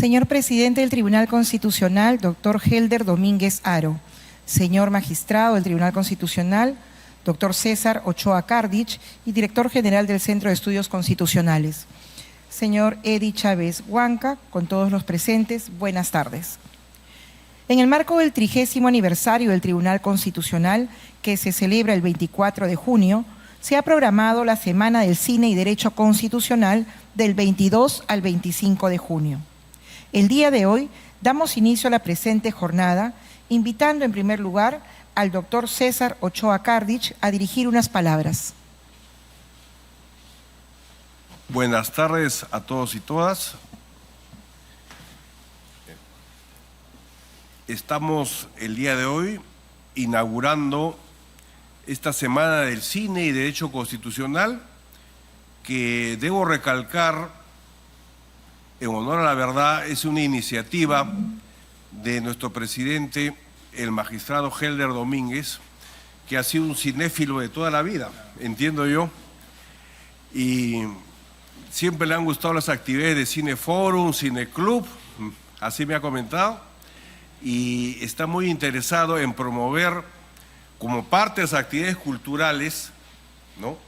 Señor presidente del Tribunal Constitucional, doctor Helder Domínguez Haro. Señor magistrado del Tribunal Constitucional, doctor César Ochoa Kardich, y director general del Centro de Estudios Constitucionales. Señor Edi Chávez Huanca, con todos los presentes, buenas tardes. En el marco del 30º aniversario del Tribunal Constitucional, que se celebra el 24 de junio, se ha programado la Semana del Cine y Derecho Constitucional del 22 al 25 de junio. El día de hoy damos inicio a la presente jornada, invitando en primer lugar al doctor César Ochoa Kardich a dirigir unas palabras. Buenas tardes a todos y todas. Estamos el día de hoy inaugurando esta Semana del Cine y Derecho Constitucional, que debo recalcar, en honor a la verdad, es una iniciativa de nuestro presidente, el magistrado Helder Domínguez, que ha sido un cinéfilo de toda la vida, entiendo yo, y siempre le han gustado las actividades de Cineforum, Cineclub, así me ha comentado, y está muy interesado en promover, como parte de las actividades culturales, ¿no?,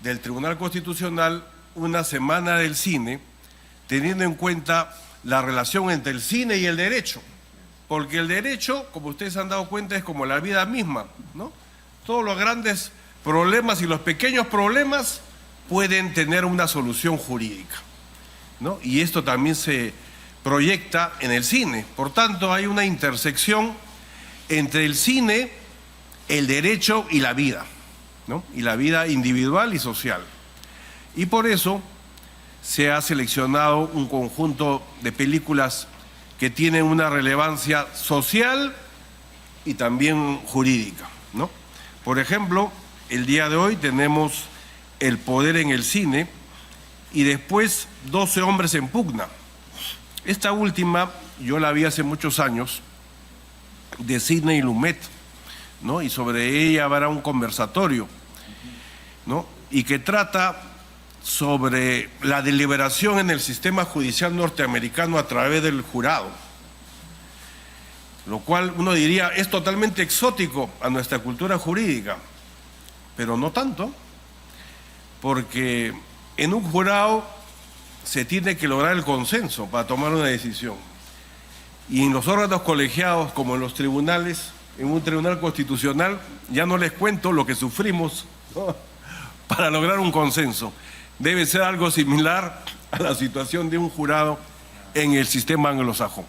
del Tribunal Constitucional, una Semana del Cine, teniendo en cuenta la relación entre el cine y el derecho, porque el derecho, como ustedes han dado cuenta, es como la vida misma, ¿no? Todos los grandes problemas y los pequeños problemas pueden tener una solución jurídica, ¿no? Y esto también se proyecta en el cine. Por tanto, hay una intersección entre el cine, el derecho y la vida, ¿no? Y la vida individual y social. Y por eso se ha seleccionado un conjunto de películas que tienen una relevancia social y también jurídica, ¿no? Por ejemplo, el día de hoy tenemos El poder en el cine y después 12 hombres en pugna. Esta última yo la vi hace muchos años, de Sidney Lumet, ¿no? Y sobre ella habrá un conversatorio, ¿no? Y que trata sobre la deliberación en el sistema judicial norteamericano a través del jurado, lo cual uno diría es totalmente exótico a nuestra cultura jurídica, pero no tanto, porque en un jurado se tiene que lograr el consenso para tomar una decisión, y en los órganos colegiados, como en los tribunales, en un tribunal constitucional, ya no les cuento lo que sufrimos, ¿no?, para lograr un consenso. Debe ser algo similar a la situación de un jurado en el sistema anglosajón.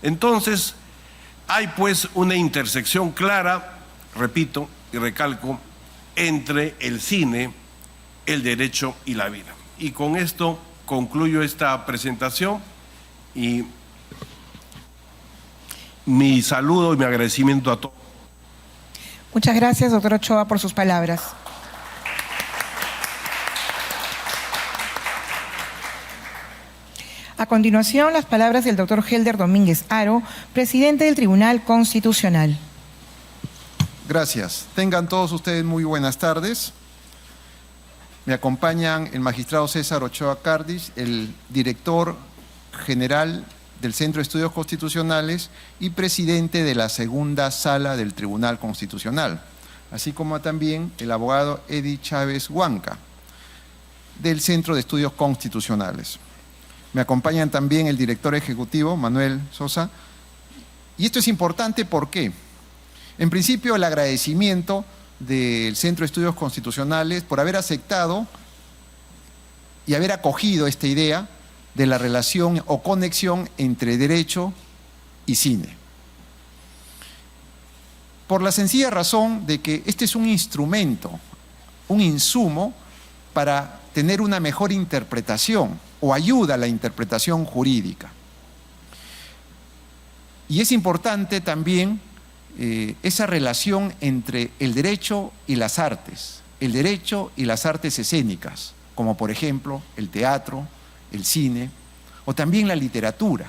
Entonces, hay pues una intersección clara, repito y recalco, entre el cine, el derecho y la vida. Y con esto concluyo esta presentación y mi saludo y mi agradecimiento a todos. Muchas gracias, doctor Ochoa, por sus palabras. A continuación, las palabras del doctor Helder Domínguez Haro, presidente del Tribunal Constitucional. Gracias. Tengan todos ustedes muy buenas tardes. Me acompañan el magistrado César Ochoa Kardich, el director general del Centro de Estudios Constitucionales y presidente de la segunda sala del Tribunal Constitucional, así como también el abogado Edi Chávez Huanca, del Centro de Estudios Constitucionales. Me acompañan también el director ejecutivo, Manuel Sosa. Y esto es importante, ¿por qué? En principio, el agradecimiento del Centro de Estudios Constitucionales por haber aceptado y haber acogido esta idea de la relación o conexión entre derecho y cine. Por la sencilla razón de que este es un instrumento, un insumo para tener una mejor interpretación o ayuda a la interpretación jurídica. Y es importante también esa relación entre el derecho y las artes, el derecho y las artes escénicas, como por ejemplo el teatro, el cine o también la literatura.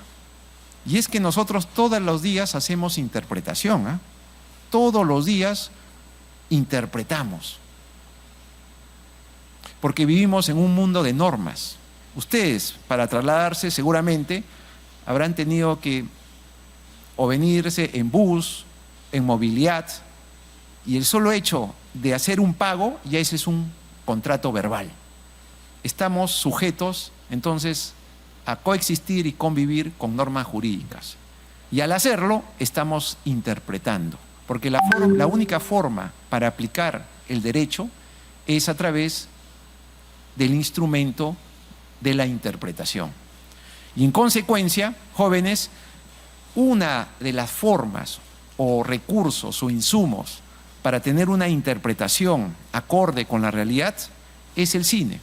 Y es que nosotros todos los días hacemos interpretación, ¿eh? Todos los días interpretamos, porque vivimos en un mundo de normas. Ustedes, para trasladarse seguramente, habrán tenido que o venirse en bus, en movilidad, y el solo hecho de hacer un pago, ya ese es un contrato verbal. Estamos sujetos, entonces, a coexistir y convivir con normas jurídicas. Y al hacerlo, estamos interpretando, porque la única forma para aplicar el derecho es a través del instrumento de la interpretación. Y en consecuencia, jóvenes, una de las formas o recursos o insumos para tener una interpretación acorde con la realidad es el cine.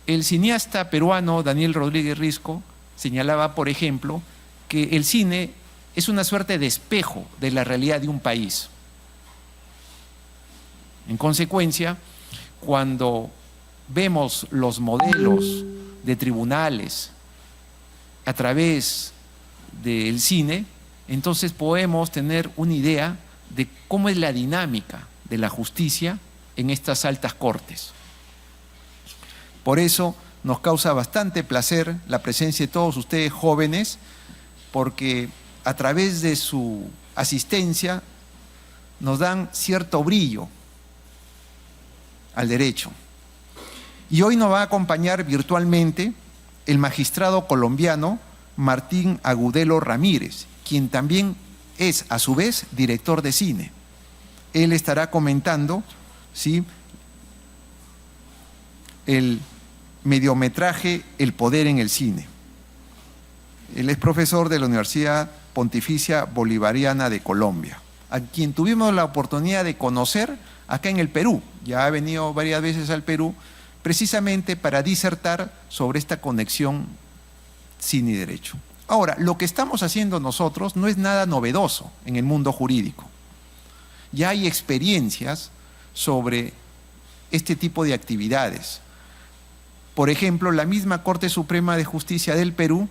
El cineasta peruano Daniel Rodríguez Risco señalaba, por ejemplo, que el cine es una suerte de espejo de la realidad de un país. En consecuencia, cuando vemos los modelos de tribunales a través del cine, entonces podemos tener una idea de cómo es la dinámica de la justicia en estas altas cortes. Por eso nos causa bastante placer la presencia de todos ustedes jóvenes, porque a través de su asistencia nos dan cierto brillo al derecho. Y hoy nos va a acompañar virtualmente el magistrado colombiano Martín Agudelo Ramírez, quien también es a su vez director de cine. Él estará comentando, ¿sí?, el mediometraje El poder en el cine. Él es profesor de la Universidad Pontificia Bolivariana de Colombia, a quien tuvimos la oportunidad de conocer acá en el Perú. Ya ha venido varias veces al Perú precisamente para disertar sobre esta conexión cine y derecho. Ahora, lo que estamos haciendo nosotros no es nada novedoso en el mundo jurídico. Ya hay experiencias sobre este tipo de actividades. Por ejemplo, la misma Corte Suprema de Justicia del Perú,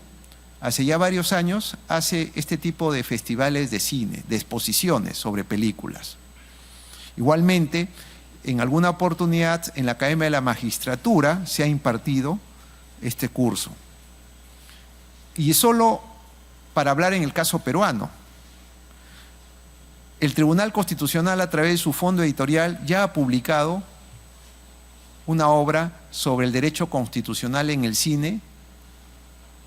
hace ya varios años, hace este tipo de festivales de cine, de exposiciones sobre películas. Igualmente, en alguna oportunidad en la Academia de la Magistratura se ha impartido este curso. Y solo para hablar en el caso peruano, el Tribunal Constitucional, a través de su fondo editorial, ya ha publicado una obra sobre el derecho constitucional en el cine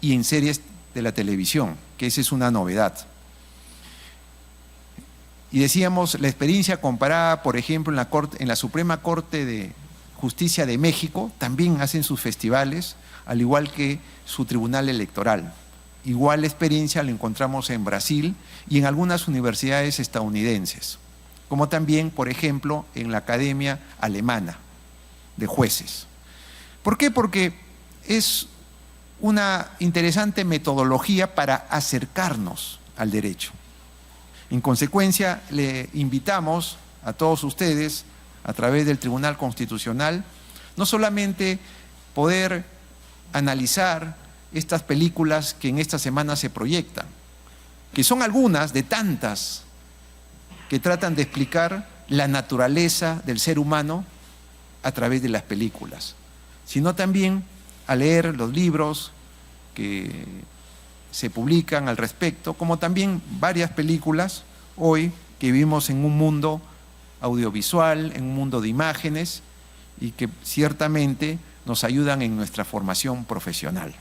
y en series de la televisión, que esa es una novedad. Y decíamos, la experiencia comparada, por ejemplo, en la Suprema Corte de Justicia de México, también hacen sus festivales, al igual que su tribunal electoral. Igual experiencia la encontramos en Brasil y en algunas universidades estadounidenses, como también, por ejemplo, en la Academia Alemana de Jueces. ¿Por qué? Porque es una interesante metodología para acercarnos al derecho. En consecuencia, le invitamos a todos ustedes, a través del Tribunal Constitucional, no solamente poder analizar estas películas que en esta semana se proyectan, que son algunas de tantas que tratan de explicar la naturaleza del ser humano a través de las películas, sino también a leer los libros que se publican al respecto, como también varias películas hoy que vivimos en un mundo audiovisual, en un mundo de imágenes y que ciertamente nos ayudan en nuestra formación profesional.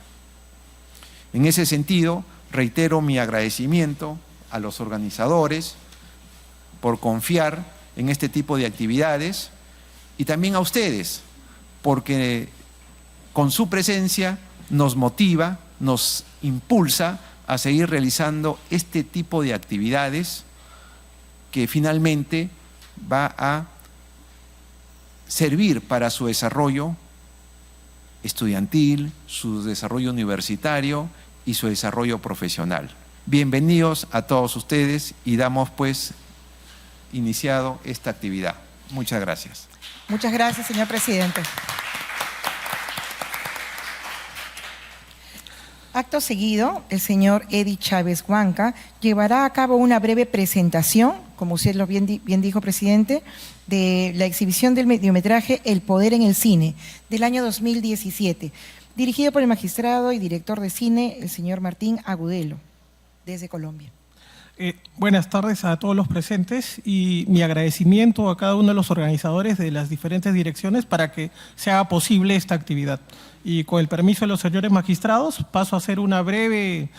En ese sentido, reitero mi agradecimiento a los organizadores por confiar en este tipo de actividades y también a ustedes, porque con su presencia nos motiva, nos impulsa a seguir realizando este tipo de actividades que finalmente va a servir para su desarrollo estudiantil, su desarrollo universitario y su desarrollo profesional. Bienvenidos a todos ustedes y damos pues iniciado esta actividad. Muchas gracias. Muchas gracias, señor presidente. Acto seguido, el señor Eddie Chávez Huanca llevará a cabo una breve presentación, como usted lo bien dijo, presidente, de la exhibición del mediometraje El poder en el cine, del año 2017. dirigido por el magistrado y director de cine, el señor Martín Agudelo, desde Colombia. Buenas tardes a todos los presentes y mi agradecimiento a cada uno de los organizadores de las diferentes direcciones para que se haga posible esta actividad. Y con el permiso de los señores magistrados, paso a hacer una breve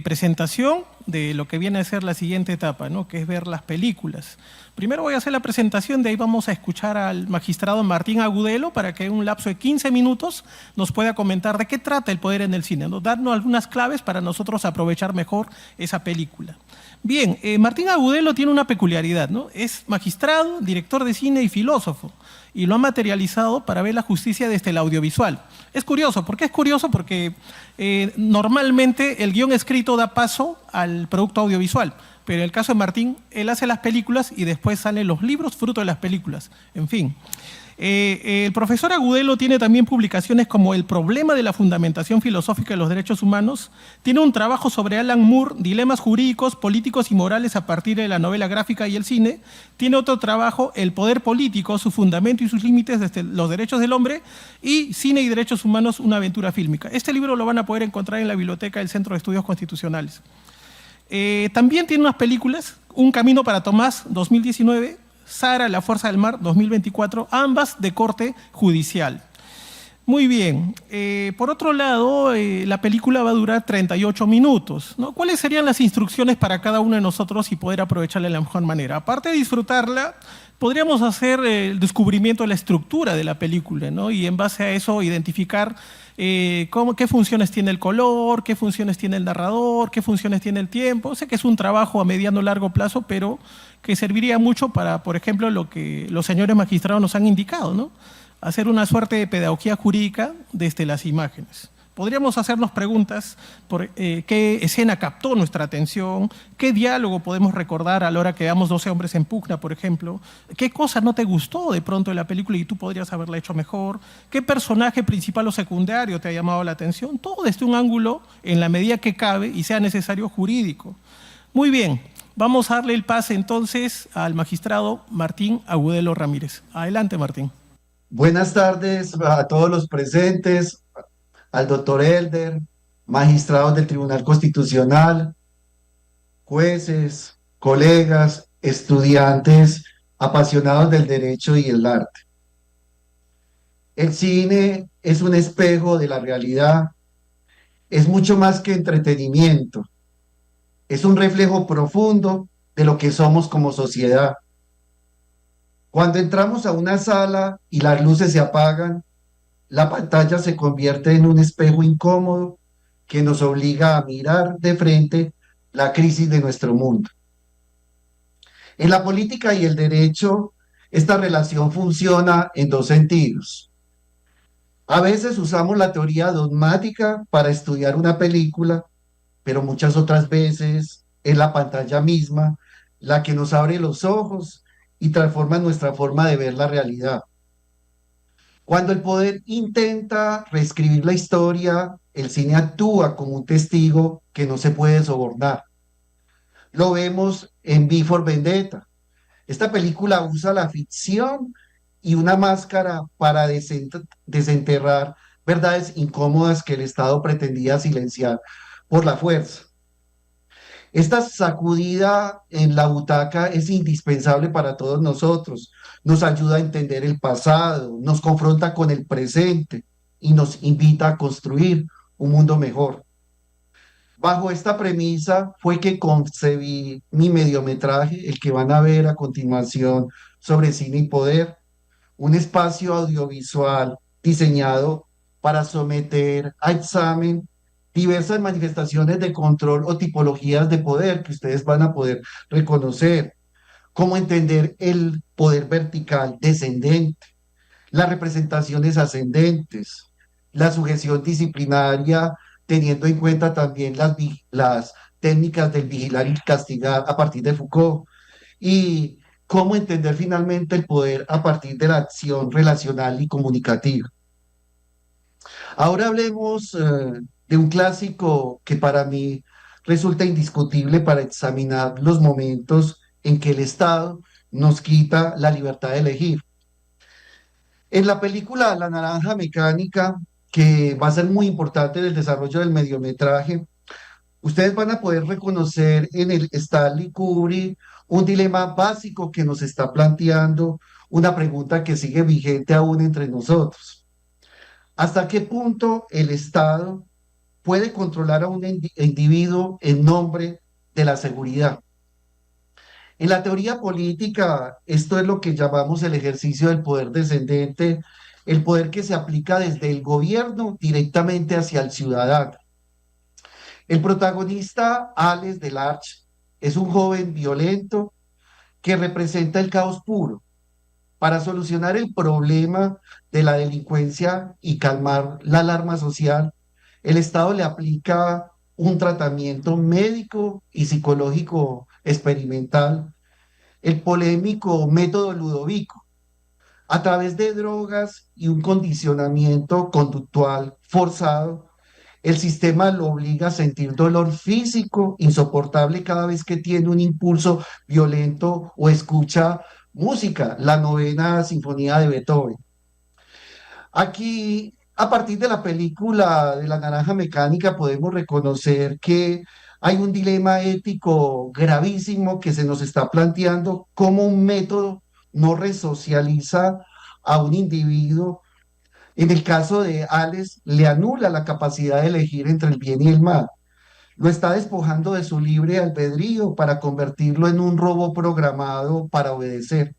presentación de lo que viene a ser la siguiente etapa, ¿no? Que es ver las películas. Primero voy a hacer la presentación, de ahí vamos a escuchar al magistrado Martín Agudelo para que en un lapso de 15 minutos nos pueda comentar de qué trata el poder en el cine, ¿no? Darnos algunas claves para nosotros aprovechar mejor esa película. Bien, Martín Agudelo tiene una peculiaridad, ¿no? Es magistrado, director de cine y filósofo, y lo ha materializado para ver la justicia desde el audiovisual. Es curioso, ¿por qué es curioso? Porque normalmente el guión escrito da paso al producto audiovisual, pero en el caso de Martín, él hace las películas y después salen los libros fruto de las películas, en fin. El profesor Agudelo tiene también publicaciones como El problema de la fundamentación filosófica de los derechos humanos. Tiene un trabajo sobre Alan Moore, dilemas jurídicos, políticos y morales a partir de la novela gráfica y el cine. Tiene otro trabajo, El poder político, su fundamento y sus límites desde los derechos del hombre. Y Cine y derechos humanos, una aventura fílmica. Este libro lo van a poder encontrar en la biblioteca del Centro de Estudios Constitucionales. También tiene unas películas, Un camino para Tomás, 2019, Sara, la fuerza del mar, 2024, ambas de corte judicial. Muy bien. Por otro lado, la película va a durar 38 minutos, ¿no? ¿Cuáles serían las instrucciones para cada uno de nosotros y poder aprovecharla de la mejor manera? Aparte de disfrutarla, podríamos hacer el descubrimiento de la estructura de la película, ¿no? Y en base a eso identificar qué funciones tiene el color, qué funciones tiene el narrador, qué funciones tiene el tiempo. Sé que es un trabajo a mediano o largo plazo, pero que serviría mucho para, por ejemplo, lo que los señores magistrados nos han indicado, ¿no? Hacer una suerte de pedagogía jurídica desde las imágenes. Podríamos hacernos preguntas por qué escena captó nuestra atención, qué diálogo podemos recordar a la hora que veamos 12 hombres en pugna, por ejemplo, qué cosa no te gustó de pronto de la película y tú podrías haberla hecho mejor, qué personaje principal o secundario te ha llamado la atención, todo desde un ángulo, en la medida que cabe y sea necesario, jurídico. Muy bien, vamos a darle el pase entonces al magistrado Martín Agudelo Ramírez. Adelante, Martín. Buenas tardes a todos los presentes, al doctor Helder, magistrados del Tribunal Constitucional, jueces, colegas, estudiantes, apasionados del derecho y el arte. El cine es un espejo de la realidad, es mucho más que entretenimiento, es un reflejo profundo de lo que somos como sociedad. Cuando entramos a una sala y las luces se apagan, la pantalla se convierte en un espejo incómodo que nos obliga a mirar de frente la crisis de nuestro mundo. En la política y el derecho, esta relación funciona en dos sentidos. A veces usamos la teoría dogmática para estudiar una película, pero muchas otras veces es la pantalla misma la que nos abre los ojos y transforma nuestra forma de ver la realidad. Cuando el poder intenta reescribir la historia, el cine actúa como un testigo que no se puede sobornar. Lo vemos en V for Vendetta. Esta película usa la ficción y una máscara para desenterrar verdades incómodas que el Estado pretendía silenciar por la fuerza. Esta sacudida en la butaca es indispensable para todos nosotros. Nos ayuda a entender el pasado, nos confronta con el presente y nos invita a construir un mundo mejor. Bajo esta premisa fue que concebí mi mediometraje, el que van a ver a continuación, sobre cine y poder, un espacio audiovisual diseñado para someter a examen diversas manifestaciones de control o tipologías de poder que ustedes van a poder reconocer, cómo entender el poder vertical descendente, las representaciones ascendentes, la sujeción disciplinaria, teniendo en cuenta también las técnicas del vigilar y castigar a partir de Foucault, y cómo entender finalmente el poder a partir de la acción relacional y comunicativa. Ahora hablemos de un clásico que para mí resulta indiscutible para examinar los momentos en que el Estado nos quita la libertad de elegir. En la película La Naranja Mecánica, que va a ser muy importante en el desarrollo del mediometraje. Ustedes van a poder reconocer en el Stanley Kubrick un dilema básico que nos está planteando una pregunta que sigue vigente aún entre nosotros. ¿Hasta qué punto el Estado puede controlar a un individuo en nombre de la seguridad? En la teoría política, esto es lo que llamamos el ejercicio del poder descendente, el poder que se aplica desde el gobierno directamente hacia el ciudadano. El protagonista, Alex Delarge, es un joven violento que representa el caos puro. Para solucionar el problema de la delincuencia y calmar la alarma social, el Estado le aplica un tratamiento médico y psicológico experimental, el polémico método Ludovico, a través de drogas y un condicionamiento conductual forzado. El sistema lo obliga a sentir dolor físico insoportable cada vez que tiene un impulso violento o escucha música, la novena sinfonía de Beethoven. Aquí, a partir de la película de la Naranja Mecánica, podemos reconocer que hay un dilema ético gravísimo que se nos está planteando, cómo un método no resocializa a un individuo. En el caso de Alex, le anula la capacidad de elegir entre el bien y el mal. Lo está despojando de su libre albedrío para convertirlo en un robot programado para obedecer.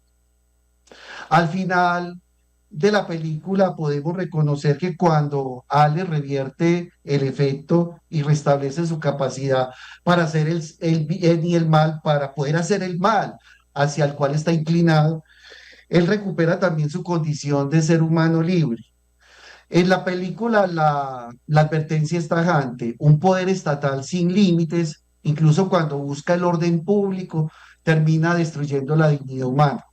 Al final de la película podemos reconocer que cuando Alex revierte el efecto y restablece su capacidad para hacer el bien y el mal, para poder hacer el mal hacia el cual está inclinado, él recupera también su condición de ser humano libre. En la película la advertencia es tajante, un poder estatal sin límites, incluso cuando busca el orden público, termina destruyendo la dignidad humana.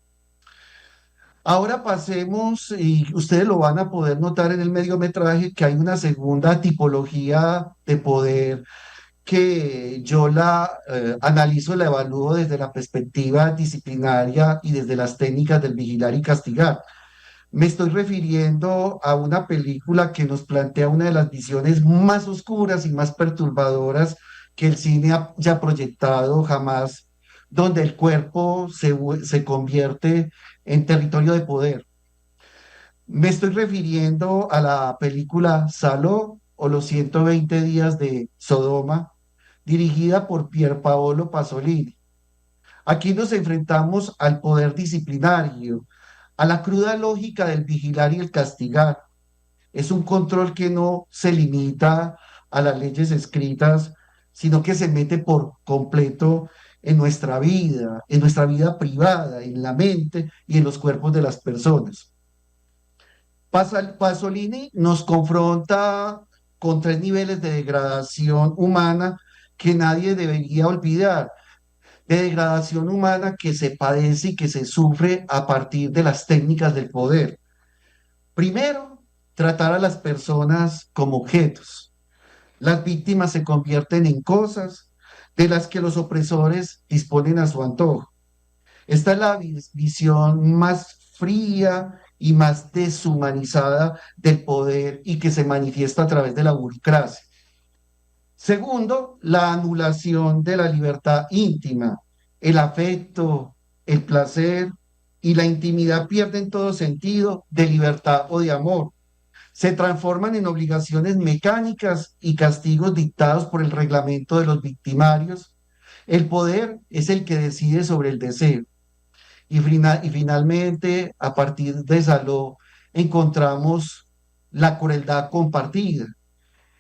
Ahora pasemos, y ustedes lo van a poder notar en el mediometraje, que hay una segunda tipología de poder que yo la analizo, la evalúo desde la perspectiva disciplinaria y desde las técnicas del vigilar y castigar. Me estoy refiriendo a una película que nos plantea una de las visiones más oscuras y más perturbadoras que el cine haya proyectado jamás, donde el cuerpo se convierte en territorio de poder. Me estoy refiriendo a la película Saló o Los 120 días de Sodoma, dirigida por Pier Paolo Pasolini. Aquí nos enfrentamos al poder disciplinario, a la cruda lógica del vigilar y el castigar. Es un control que no se limita a las leyes escritas, sino que se mete por completo en nuestra vida privada, en la mente y en los cuerpos de las personas. Pasolini nos confronta con tres niveles de degradación humana que nadie debería olvidar, de degradación humana que se padece y que se sufre a partir de las técnicas del poder. Primero, tratar a las personas como objetos. Las víctimas se convierten en cosas de las que los opresores disponen a su antojo. Esta es la visión más fría y más deshumanizada del poder y que se manifiesta a través de la burocracia. Segundo, la anulación de la libertad íntima, el afecto, el placer y la intimidad pierden todo sentido de libertad o de amor. Se transforman en obligaciones mecánicas y castigos dictados por el reglamento de los victimarios. El poder es el que decide sobre el deseo. Y finalmente, a partir de Saló, encontramos la crueldad compartida.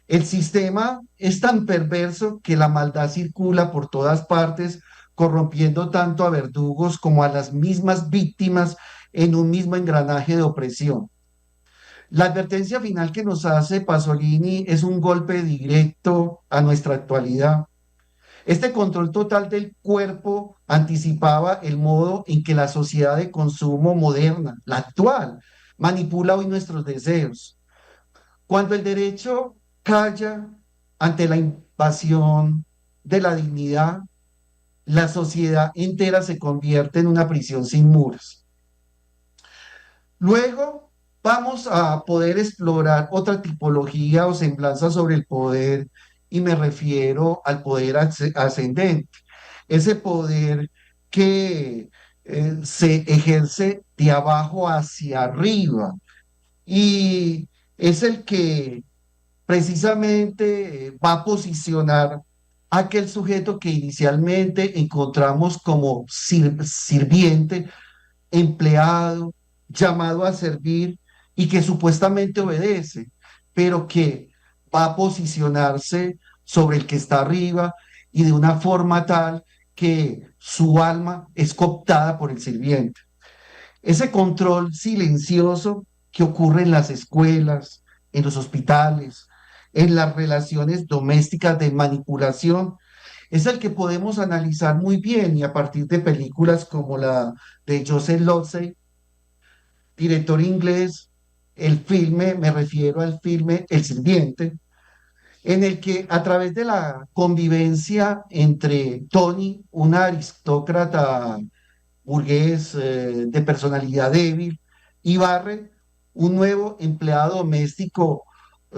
El sistema es tan perverso que la maldad circula por todas partes, corrompiendo tanto a verdugos como a las mismas víctimas en un mismo engranaje de opresión. La advertencia final que nos hace Pasolini es un golpe directo a nuestra actualidad. Este control total del cuerpo anticipaba el modo en que la sociedad de consumo moderna, la actual, manipula hoy nuestros deseos. Cuando el derecho calla ante la invasión de la dignidad, la sociedad entera se convierte en una prisión sin muros. Luego, vamos a poder explorar otra tipología o semblanza sobre el poder y me refiero al poder ascendente, ese poder que se ejerce de abajo hacia arriba y es el que precisamente va a posicionar a aquel sujeto que inicialmente encontramos como sirviente, empleado, llamado a servir y que supuestamente obedece, pero que va a posicionarse sobre el que está arriba y de una forma tal que su alma es cooptada por el sirviente. Ese control silencioso que ocurre en las escuelas, en los hospitales, en las relaciones domésticas de manipulación, es el que podemos analizar muy bien y a partir de películas como la de Joseph Losey, director inglés, el filme, me refiero al filme El Sirviente, en el que a través de la convivencia entre Tony, un aristócrata burgués de personalidad débil, y Barrett, un nuevo empleado doméstico,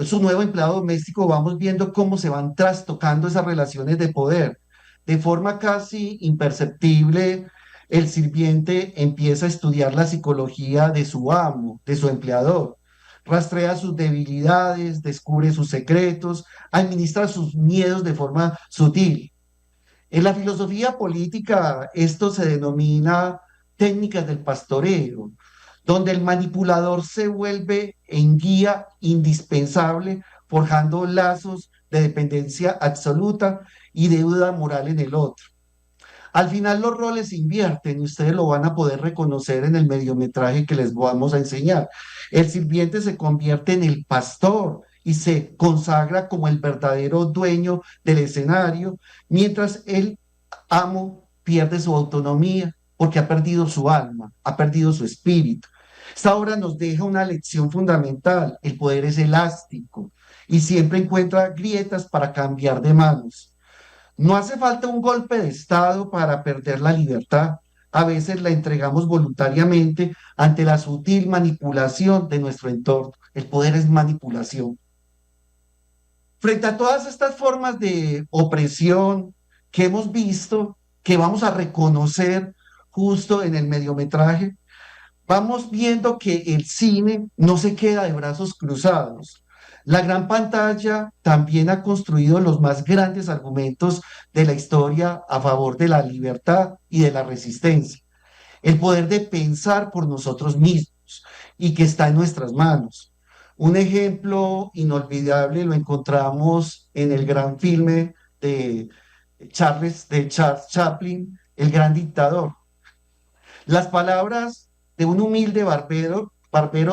su nuevo empleado doméstico, vamos viendo cómo se van trastocando esas relaciones de poder. De forma casi imperceptible, el sirviente empieza a estudiar la psicología de su amo, de su empleador. Rastrea sus debilidades, descubre sus secretos, administra sus miedos de forma sutil. En la filosofía política esto se denomina técnicas del pastoreo, donde el manipulador se vuelve en guía indispensable, forjando lazos de dependencia absoluta y deuda moral en el otro. Al final los roles se invierten y ustedes lo van a poder reconocer en el mediometraje que les vamos a enseñar. El sirviente se convierte en el pastor y se consagra como el verdadero dueño del escenario, mientras el amo pierde su autonomía porque ha perdido su alma, ha perdido su espíritu. Esta obra nos deja una lección fundamental. El poder es elástico y siempre encuentra grietas para cambiar de manos. No hace falta un golpe de Estado para perder la libertad. A veces la entregamos voluntariamente ante la sutil manipulación de nuestro entorno. El poder es manipulación. Frente a todas estas formas de opresión que hemos visto, que vamos a reconocer justo en el mediometraje, vamos viendo que el cine no se queda de brazos cruzados. La gran pantalla también ha construido los más grandes argumentos de la historia a favor de la libertad y de la resistencia. El poder de pensar por nosotros mismos y que está en nuestras manos. Un ejemplo inolvidable lo encontramos en el gran filme de Charles Chaplin, El Gran Dictador. Las palabras de un humilde barbero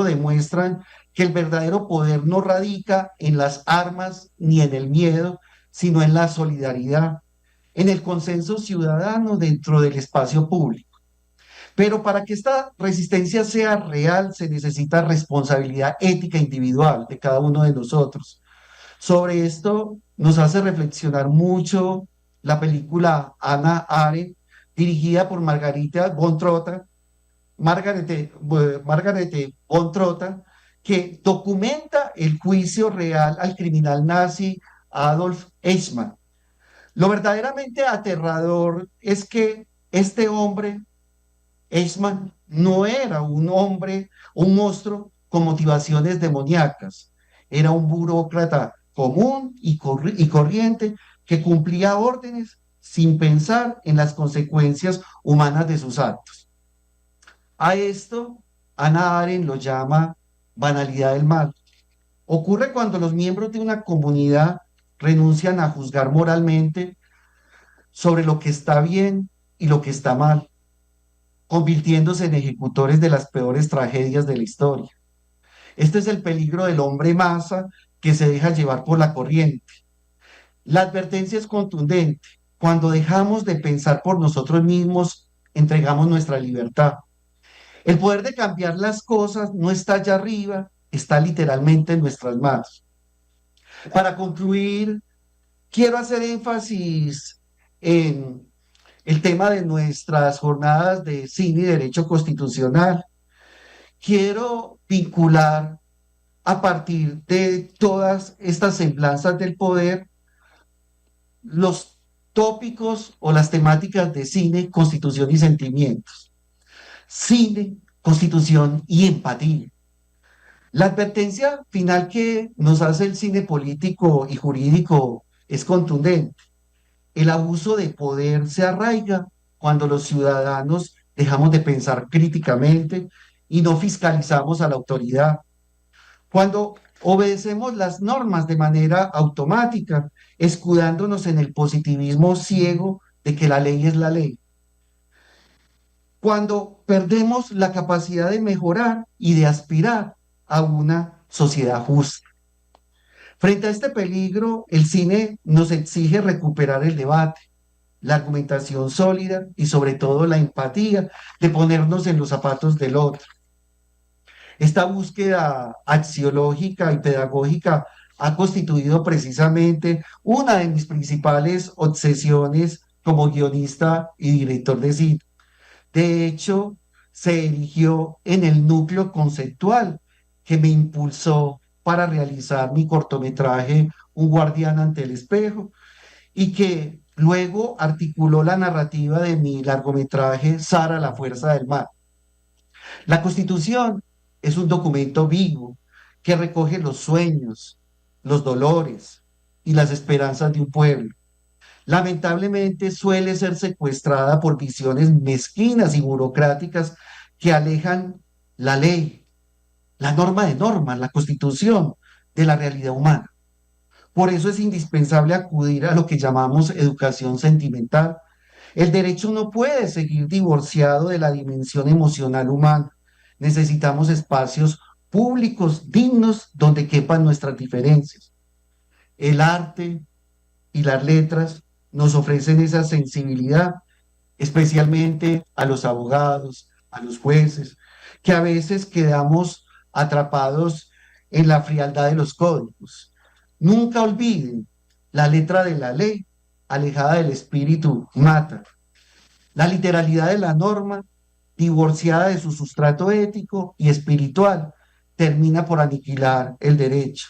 demuestran que el verdadero poder no radica en las armas ni en el miedo, sino en la solidaridad, en el consenso ciudadano dentro del espacio público. Pero para que esta resistencia sea real, se necesita responsabilidad ética individual de cada uno de nosotros. Sobre esto nos hace reflexionar mucho la película Hannah Arendt, dirigida por Margarete von Trotta, que documenta el juicio real al criminal nazi Adolf Eichmann. Lo verdaderamente aterrador es que este hombre, Eichmann, no era un hombre, un monstruo con motivaciones demoníacas. Era un burócrata común y corriente que cumplía órdenes sin pensar en las consecuencias humanas de sus actos. A esto, Hannah Arendt lo llama banalidad del mal. Ocurre cuando los miembros de una comunidad renuncian a juzgar moralmente sobre lo que está bien y lo que está mal, convirtiéndose en ejecutores de las peores tragedias de la historia. Este es el peligro del hombre masa que se deja llevar por la corriente. La advertencia es contundente. Cuando dejamos de pensar por nosotros mismos, entregamos nuestra libertad. El poder de cambiar las cosas no está allá arriba, está literalmente en nuestras manos. Para concluir, quiero hacer énfasis en el tema de nuestras jornadas de cine y derecho constitucional. quiero vincular a partir de todas estas semblanzas del poder los tópicos o las temáticas de cine, constitución y sentimientos. Cine, constitución y empatía. La advertencia final que nos hace el cine político y jurídico es contundente. El abuso de poder se arraiga cuando los ciudadanos dejamos de pensar críticamente y no fiscalizamos a la autoridad. Cuando obedecemos las normas de manera automática, escudándonos en el positivismo ciego de que la ley es la ley. Cuando perdemos la capacidad de mejorar y de aspirar a una sociedad justa. Frente a este peligro, el cine nos exige recuperar el debate, la argumentación sólida y sobre todo la empatía de ponernos en los zapatos del otro. Esta búsqueda axiológica y pedagógica ha constituido precisamente una de mis principales obsesiones como guionista y director de cine. De hecho, se erigió en el núcleo conceptual que me impulsó para realizar mi cortometraje Un guardián ante el espejo y que luego articuló la narrativa de mi largometraje Sara, la fuerza del mar. La Constitución es un documento vivo que recoge los sueños, los dolores y las esperanzas de un pueblo. Lamentablemente suele ser secuestrada por visiones mezquinas y burocráticas que alejan la ley, la norma de normas, la Constitución, de la realidad humana. Por eso es indispensable acudir a lo que llamamos educación sentimental. El derecho no puede seguir divorciado de la dimensión emocional humana. Necesitamos espacios públicos dignos donde quepan nuestras diferencias. El arte y las letras nos ofrecen esa sensibilidad, especialmente a los abogados, a los jueces, que a veces quedamos atrapados en la frialdad de los códigos. Nunca olviden, la letra de la ley, alejada del espíritu, mata. La literalidad de la norma, divorciada de su sustrato ético y espiritual, termina por aniquilar el derecho.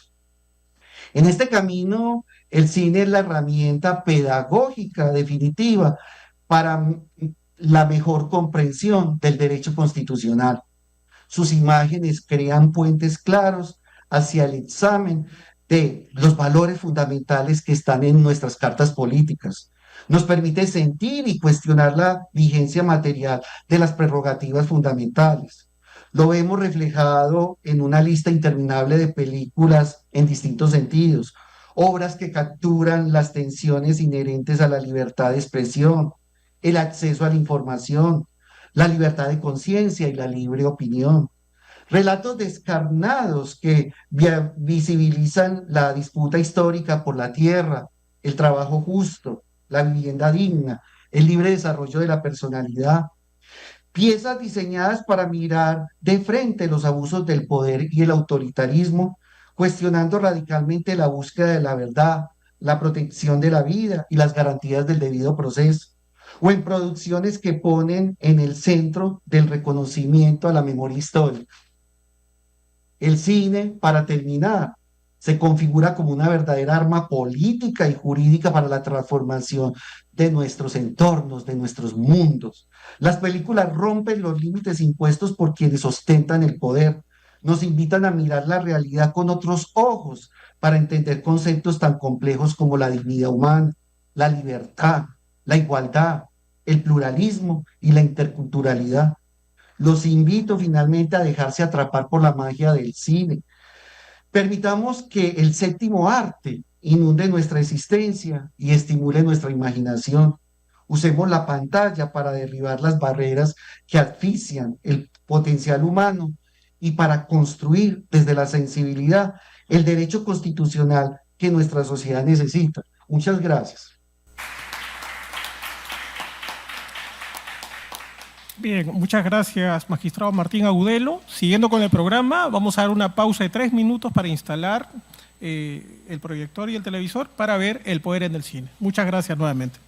En este camino, el cine es la herramienta pedagógica definitiva para la mejor comprensión del derecho constitucional. Sus imágenes crean puentes claros hacia el examen de los valores fundamentales que están en nuestras cartas políticas. Nos permite sentir y cuestionar la vigencia material de las prerrogativas fundamentales. Lo vemos reflejado en una lista interminable de películas en distintos sentidos, obras que capturan las tensiones inherentes a la libertad de expresión, el acceso a la información, la libertad de conciencia y la libre opinión. Relatos descarnados que visibilizan la disputa histórica por la tierra, el trabajo justo, la vivienda digna, el libre desarrollo de la personalidad. Piezas diseñadas para mirar de frente los abusos del poder y el autoritarismo, cuestionando radicalmente la búsqueda de la verdad, la protección de la vida y las garantías del debido proceso, o en producciones que ponen en el centro del reconocimiento a la memoria histórica. El cine, para terminar, se configura como una verdadera arma política y jurídica para la transformación de nuestros entornos, de nuestros mundos. Las películas rompen los límites impuestos por quienes ostentan el poder, nos invitan a mirar la realidad con otros ojos para entender conceptos tan complejos como la dignidad humana, la libertad, la igualdad, el pluralismo y la interculturalidad. Los invito finalmente a dejarse atrapar por la magia del cine. Permitamos que el séptimo arte inunde nuestra existencia y estimule nuestra imaginación. Usemos la pantalla para derribar las barreras que asfixian el potencial humano y para construir desde la sensibilidad el derecho constitucional que nuestra sociedad necesita. Muchas gracias. Bien, muchas gracias, magistrado Martín Agudelo. Siguiendo con el programa, vamos a dar una pausa de 3 minutos para instalar el proyector y el televisor para ver El poder en el cine. Muchas gracias nuevamente.